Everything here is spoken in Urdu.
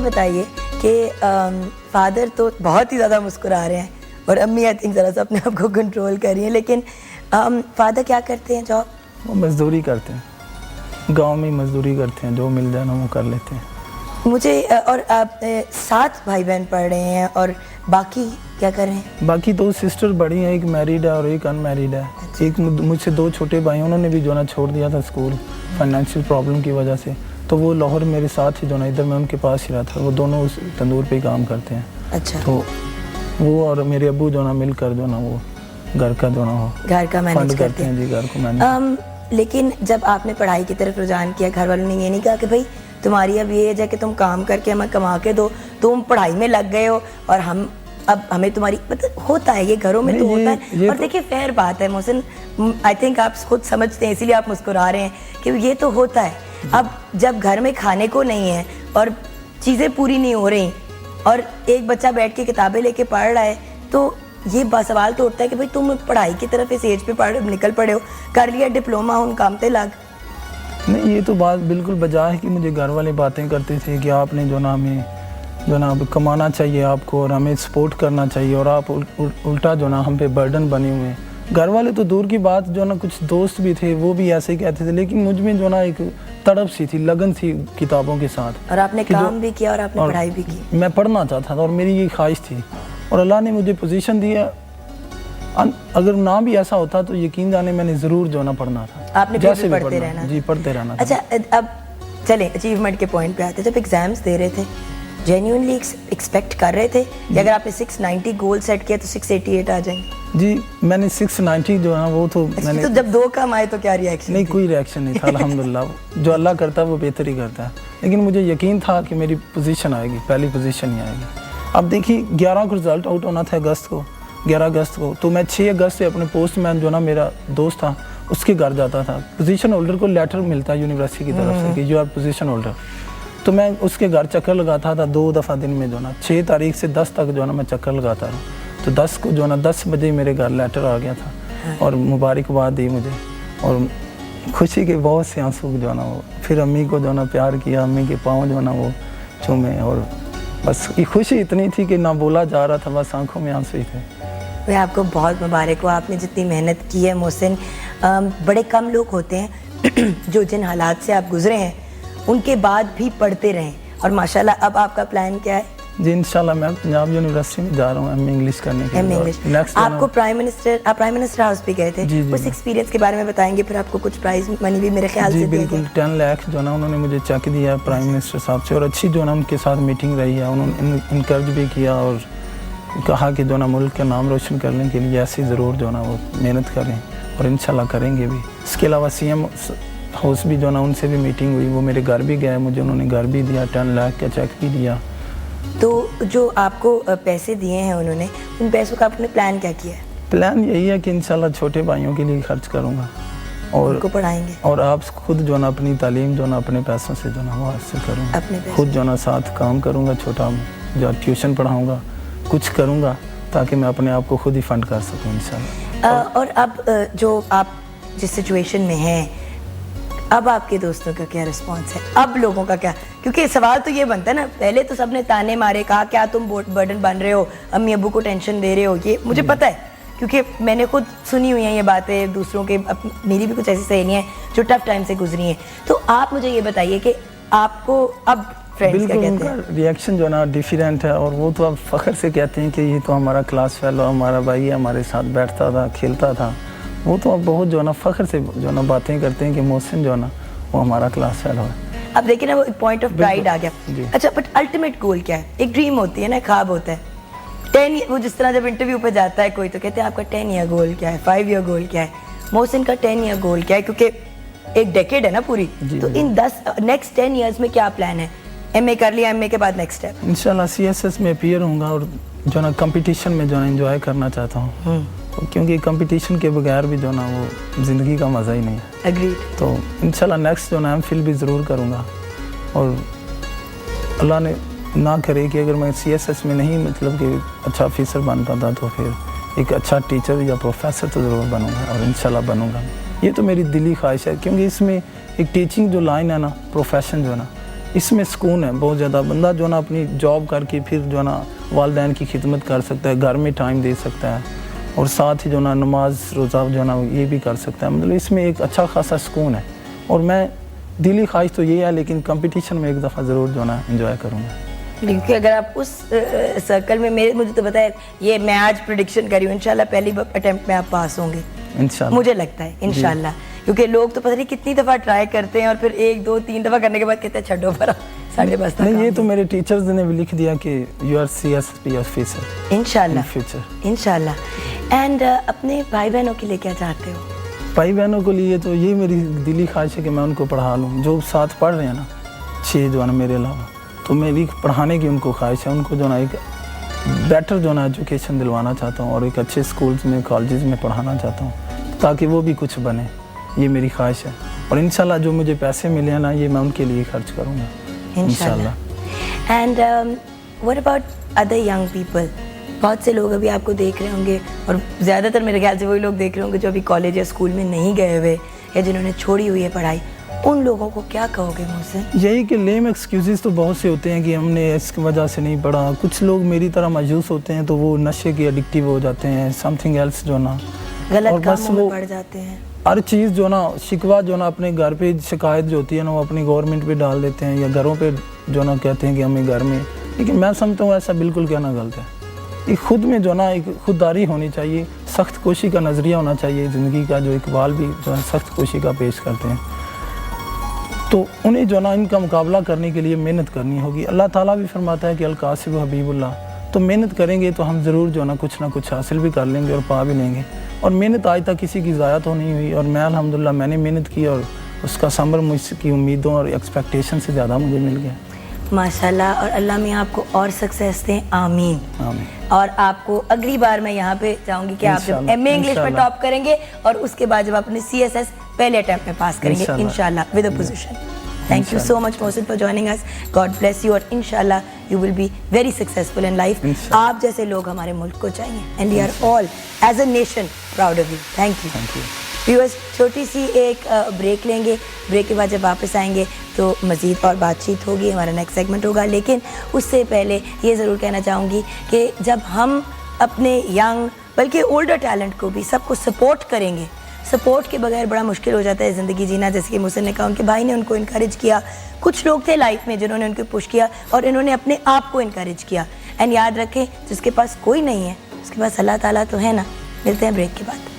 بتائیے کہ فادر تو بہت ہی زیادہ مسکرا رہے ہیں اور امی آئی تھنک ذرا سا اپنے آپ کو کنٹرول کر رہی ہیں, لیکن فادر کیا کرتے ہیں جاب؟ وہ مزدوری کرتے ہیں, گاؤں میں مزدوری کرتے ہیں, جو مل جائے نا وہ کر لیتے ہیں. مجھے اور آپ 7 بھائی بہن پڑھ رہے ہیں اور باقی کیا کر رہے ہیں؟ باقی 2 سسٹر بڑی ہیں, ایک میریڈ ہے اور ایک ان میریڈ ہے. ایک مجھ سے 2 چھوٹے بھائی ہیں, انہوں نے بھی جو نا چھوڑ دیا تھا اسکول فائنینشیل پرابلم کی وجہ سے, تو وہ لاہور میرے ساتھ ہی جو نا ادھر میں ان کے پاس ہی رہتا. وہ دونوں اس تندور پہ ہی کام کرتے ہیں. اچھا. تو وہ اور میرے ابو جو نا مل کر جو نا وہ گھر کا جو نا ہو گھر کا مینیج کرتے ہیں. جی گھر کو مینیج. لیکن جب آپ نے پڑھائی کی طرف رجحان کیا, گھر والوں نے یہ نہیں کہا کہ بھائی تمہاری اب یہ ایج ہے کہ تم کام کر کے ہمیں کما کے دو, تم پڑھائی میں لگ گئے ہو اور اب ہمیں تمہاری مطلب ہوتا ہے یہ گھروں میں تو ہوتا ہے. اور دیکھیے فیئر بات ہے محسن, آئی تھنک آپ خود سمجھتے ہیں اسی لیے آپ مسکرا رہے ہیں کہ یہ تو ہوتا ہے. اب جب گھر میں کھانے کو نہیں ہے اور چیزیں پوری نہیں ہو رہی اور ایک بچہ بیٹھ کے کتابیں لے کے پڑھ رہا ہے, تو یہ سوال تو اٹھتا ہے کہ بھائی تم پڑھائی کی طرف اس ایج پہ نکل پڑے ہو, کر لیا ڈپلوما, ان کام پہ لگ. نہیں, یہ تو بات بالکل بجا ہے کہ مجھے گھر والے باتیں کرتے تھے کہ آپ نے جو نا ہمیں جو نا کمانا چاہیے آپ کو اور ہمیں سپورٹ کرنا چاہیے, اور آپ الٹا جو نا ہم پہ برڈن بنے ہوئے ہیں. گھر والے تو دور کی بات, جو نا کچھ دوست بھی تھے وہ بھی ایسے ہی کہتے تھے, لیکن مجھ میں جو نا ایک تڑپ سی تھی, لگن تھی کتابوں کے ساتھ. اور آپ نے کام بھی کیا اور آپ نے پڑھائی بھی کی. میں پڑھنا چاہتا تھا اور میری یہ خواہش تھی, اور اللہ نے مجھے پوزیشن دی ہے. اگر نہ بھی ایسا ہوتا تو یقین جانے میں نے ضرور جو نا پڑھنا تھا. آپ نے جیسے پڑھتے رہنا. جی پڑھتے رہنا. اچھا اب چلیں اچیومنٹ کے پوائنٹ پہ آتے ہیں. جب ایگزامس دے رہے تھے جینیونلی ایکسپیکٹ کر رہے تھے کہ اگر آپ نے 690 گول سیٹ کیا تو 688 آ جائیں گے؟ جی میں نے 690 جو ہے نا وہ تو میں نے, تو جب 2 کم آئے تو کیا ریئیکشن؟ نہیں کوئی ریئیکشن نہیں تھا الحمدللہ. جو اللہ کرتا ہے وہ بہتر ہی کرتا ہے, لیکن مجھے یقین تھا کہ میری پوزیشن آئے گی, پہلی پوزیشن ہی آئے گی. اب دیکھیے 11 کو رزلٹ آؤٹ ہونا تھا 11 اگست کو, تو میں 6 اگست سے اپنے پوسٹ مین جو نا میرا دوست تھا اس کے گھر جاتا تھا. پوزیشن ہولڈر کو لیٹر ملتا ہے یونیورسٹی کی طرف سے کہ یو آر پوزیشن ہولڈر. تو میں اس کے گھر چکر لگاتا تھا 2 دفعہ دن میں جو نا 6 تاریخ سے 10 تک جو نا میں چکر لگاتا رہا. تو 10 کو جو نا 10 بجے میرے گھر لیٹر آ گیا تھا اور مبارکباد دی مجھے, اور خوشی کے بہت سے آنسو جو نا وہ, پھر امی کو جو نا پیار کیا, امی کے پاؤں جو نا وہ چومے, اور بس یہ خوشی اتنی تھی کہ نہ بولا جا رہا تھا, بس آنکھوں میں آنسو ہی تھے. بھائی آپ کو بہت مبارک ہو, آپ نے جتنی محنت کی ہے محسن. بڑے کم لوگ ہوتے ہیں جو جن حالات سے آپ گزرے ہیں ان کے بعد بھی پڑھتے رہیں, اور ماشاءاللہ اب آپ کا پلان کیا ہے؟ جی انشاءاللہ میں پنجاب یونیورسٹی میں جا رہا ہوں ایم اے انگلش کرنے کے لیے. آپ کو پرائم منسٹر ہاؤس بھی گئے تھے, اس ایکسپیرینس کے بارے میں بتائیں گے, پھر آپ کو کچھ پرائز منی بھی میرے خیال سے جی دیا بالکل 10 لاکھ جو نا انہوں نے مجھے چیک دیا ہے پرائم منسٹر صاحب سے, اور اچھی جو نا ان کے ساتھ میٹنگ رہی ہے. انہوں نے انکریج بھی کیا اور کہا کہ جو نا ملک کا نام روشن کرنے کے لیے ایسی ضرور جو نا وہ محنت کریں, اور انشاءاللہ کریں گے بھی. اس کے علاوہ سی ایم ہاؤس بھی جو نا ان سے بھی میٹنگ ہوئی, وہ میرے گھر بھی گئے, مجھے انہوں نے گھر بھی دیا, 10 لاکھ کا چیک بھی دیا. تو جو آپ کو پیسے دیے ہیں انہوں نے, ان پیسوں کا آپ نے پلان کیا کیا ہے؟ پلان یہی ہے کہ انشاءاللہ چھوٹے بھائیوں کے لیے خرچ کروں گا, اور ان کو پڑھائیں گے, اور آپ خود جو نا اپنی تعلیم جو نا اپنے پیسوں سے جو نا وہ حاصل کروں گا. خود جو نا ساتھ کام کروں گا, چھوٹا جو ٹیوشن پڑھاؤں گا, کچھ کروں گا تاکہ میں اپنے آپ کو خود ہی فنڈ کر سکوں انشاءاللہ. اور اب جو آپ جس سچویشن میں ہیں, اب آپ کے دوستوں کا کیا رسپانس ہے, اب لوگوں کا کیا؟ کیونکہ سوال تو یہ بنتا ہے نا, پہلے تو سب نے تانے مارے, کہا کیا تم برڈن بن رہے ہو, امی ابو کو ٹینشن دے رہے ہو. یہ مجھے پتہ ہے کیونکہ میں نے خود سنی ہوئی ہیں یہ باتیں دوسروں کے, میری بھی کچھ ایسی سہیلیاں ہیں جو ٹف ٹائم سے گزری ہیں. تو آپ مجھے یہ بتائیے کہ آپ کو اب فرینڈس کیا کہتے ہیں؟ ریئیکشن جو نا ڈیفرینٹ ہے, اور وہ تو اب فخر سے کہتے ہیں کہ یہ تو ہمارا کلاس فیلو, ہمارا بھائی ہمارے ساتھ بیٹھتا تھا, کھیلتا تھا. وہ تو اب بہت جو نا فخر سے جو نا باتیں کرتے ہیں کہ محسن جو نا وہ ہمارا کلاس فیلو ہے. اب دیکھیں نا وہ پوائنٹ آف پرائڈ آ گیا. اچھا بٹ الٹیمیٹ گول کیا ہے؟ ایک ڈریم ہوتی ہے نا, خواب ہوتا ہے 10, وہ جس طرح جب انٹرویو پہ جاتا ہے کوئی تو کہتے ہیں آپ کا 10 ایئر گول کیا ہے, 5 ایئر گول کیا ہے. محسن کا 10 ایئر گول کیا ہے, کیونکہ ایک ڈیکیڈ ہے نا پوری, تو ان نیکسٹ 10 ایئرز میں کیا پلان ہے؟ ایم اے کر لیا, ایم اے کے بعد نیکسٹ اسٹیپ انشاءاللہ سی ایس ایس میں اپیئر ہوں گا, اور جو نا کمپٹیشن میں جو نا انجوائے کرنا چاہتا ہوں, کیونکہ کمپٹیشن کے بغیر بھی جو نا وہ زندگی کا مزہ ہی نہیں ہے. اگریڈ. تو انشاءاللہ نیکسٹ جو نا ایم فل بھی ضرور کروں گا, اور اللہ نے نہ کرے کہ اگر میں سی ایس ایس میں نہیں مطلب کہ اچھا آفیسر بن پاتا تو پھر ایک اچھا ٹیچر یا پروفیسر تو ضرور بنوں گا, اور انشاءاللہ بنوں گا. یہ تو میری دلی خواہش ہے, کیونکہ اس میں ایک ٹیچنگ جو لائن ہے نا, پروفیشن جو ہے نا, اس میں سکون ہے بہت زیادہ. بندہ جو نا اپنی جاب کر کے پھر جو نا والدین کی خدمت کر سکتا ہے, گھر میں ٹائم دے سکتا ہے, اور ساتھ ہی جو نا نماز روزہ جو نا یہ بھی کر سکتا ہے. مطلب اس میں ایک اچھا خاصا سکون ہے. اور میں دلی خواہش تو یہ ہے, لیکن کمپٹیشن میں ایک دفعہ ضرور جو نا انجوائے کروں گا. کیونکہ اگر آپ اس سرکل میں مجھے تو پتا ہے, یہ میں آج پریڈکشن کری ہوں انشاءاللہ پہلی اٹیمپٹ میں آپ پاس ہوں گے انشاءاللہ, مجھے لگتا ہے انشاءاللہ. کیونکہ لوگ تو پتہ نہیں کتنی دفعہ ٹرائی کرتے ہیں اور پھر 1 2 3 دفعہ کرنے کے بعد کہتے ہیں چھڈو پرا ساڑھے بس. نہیں, یہ تو میرے ٹیچرز نے بھی لکھ دیا کہ یو آر CSP آفیسر انشاءاللہ فیوچر. انشاءاللہ. اینڈ اپنے بھائی بہنوں کے لیے کیا چاہتے ہو؟ بھائی بہنوں کے لیے تو یہ میری دلی خواہش ہے کہ میں ان کو پڑھا لوں. جو ساتھ پڑھ رہے ہیں نا 6 جو ہے نا میرے علاوہ, تو میری پڑھانے کی ان کو خواہش ہے. ان کو جو نا ایک بیٹر جو نا ایجوکیشن دلوانا چاہتا ہوں, اور ایک اچھے اسکولز میں کالجز میں پڑھانا چاہتا ہوں, تاکہ وہ بھی کچھ بنے. یہ میری خواہش ہے. اور انشاءاللہ جو مجھے پیسے ملے ہیں نا, یہ میں ان کے لیے خرچ کروں گا انشاءاللہ. And what about other young people؟ بہت سے لوگ ابھی آپ کو دیکھ رہے ہوں گے, اور زیادہ تر میرے خیال سے وہی لوگ دیکھ رہے ہوں گے جو ابھی کالج یا اسکول میں نہیں گئے ہوئے, یا جنہوں نے چھوڑی ہوئی ہے پڑھائی. ان لوگوں کو کیا کہو گے مجھ سے؟ یہی کہ لیم ایکسکیوزز تو بہت سے ہوتے ہیں کہ ہم نے اس کی وجہ سے نہیں پڑھا. کچھ لوگ میری طرح مایوس ہوتے ہیں تو وہ نشے کے ایڈکٹیو ہو جاتے ہیں, سم تھنگ ایلس جو نا, غلط کاموں میں پڑ جاتے ہیں. ہر چیز جو نا شکوہ جو نا اپنے گھر پہ شکایت جو ہوتی ہے نا, وہ اپنی گورنمنٹ پہ ڈال دیتے ہیں, یا گھروں پہ جو نا کہتے ہیں کہ ہمیں گھر میں. لیکن میں سمجھتا ہوں ایسا بالکل کہنا غلط ہے. ایک خود میں جو نا ایک خودداری ہونی چاہیے, سخت کوشی کا نظریہ ہونا چاہیے زندگی کا, جو اقبال بھی جو ہے سخت کوشی کا پیش کرتے ہیں. تو انہیں جو نا ان کا مقابلہ کرنے کے لیے محنت کرنی ہوگی. اللہ تعالیٰ بھی فرماتا ہے کہ القاسب حبیب اللہ. تو محنت کریں گے تو ہم ضرور جو نا کچھ حاصل بھی کر لیں گے اور پا بھی لیں گے. اور محنت آج تک کسی کی ضائع تو نہیں ہوئی, اور میں الحمدللہ میں نے محنت کی, اور اس کا ثمر مجھ کی امیدوں اور ایکسپیکٹیشن سے زیادہ مجھے مل گیا. ماشاءاللہ. اور اللہ میں آپ کو اور سکسیس دیں, آمین. آمین. اور آپ کو اگلی بار میں یہاں پہ چاہوں گی کہ آپ جب ایم اے انگلش میں ٹاپ کریں گے, اور اس کے بعد جب اپنے CSS پہلے اٹیمپٹ میں پاس کریں گے انشاءاللہ with a position. Thank you so much Mohsin for joining us. God bless you, اور انشاءاللہ you will be very successful in life. آپ جیسے لوگ ہمارے ملک کو چاہیے, and we are all as a nation proud of you. Thank you. Viewers, چھوٹی سی ایک بریک لیں گے. بریک کے بعد جب واپس آئیں گے تو مزید اور بات چیت ہوگی, ہمارا نیکسٹ سیگمنٹ ہوگا. لیکن اس سے پہلے یہ ضرور کہنا چاہوں گی کہ جب ہم اپنے ینگ بلکہ اولڈر ٹیلنٹ کو بھی سب کو سپورٹ کریں گے, سپورٹ کے بغیر بڑا مشکل ہو جاتا ہے زندگی جینا. جیسے کہ محسن نے کہا ان کے بھائی نے ان کو انکریج کیا, کچھ لوگ تھے لائف میں جنہوں نے ان کو پش کیا, اور انہوں نے اپنے آپ کو انکریج کیا. اینڈ یاد رکھیں, جس کے پاس کوئی نہیں ہے اس کے پاس اللہ تعالیٰ تو ہے نا. ملتے ہیں بریک کے بعد.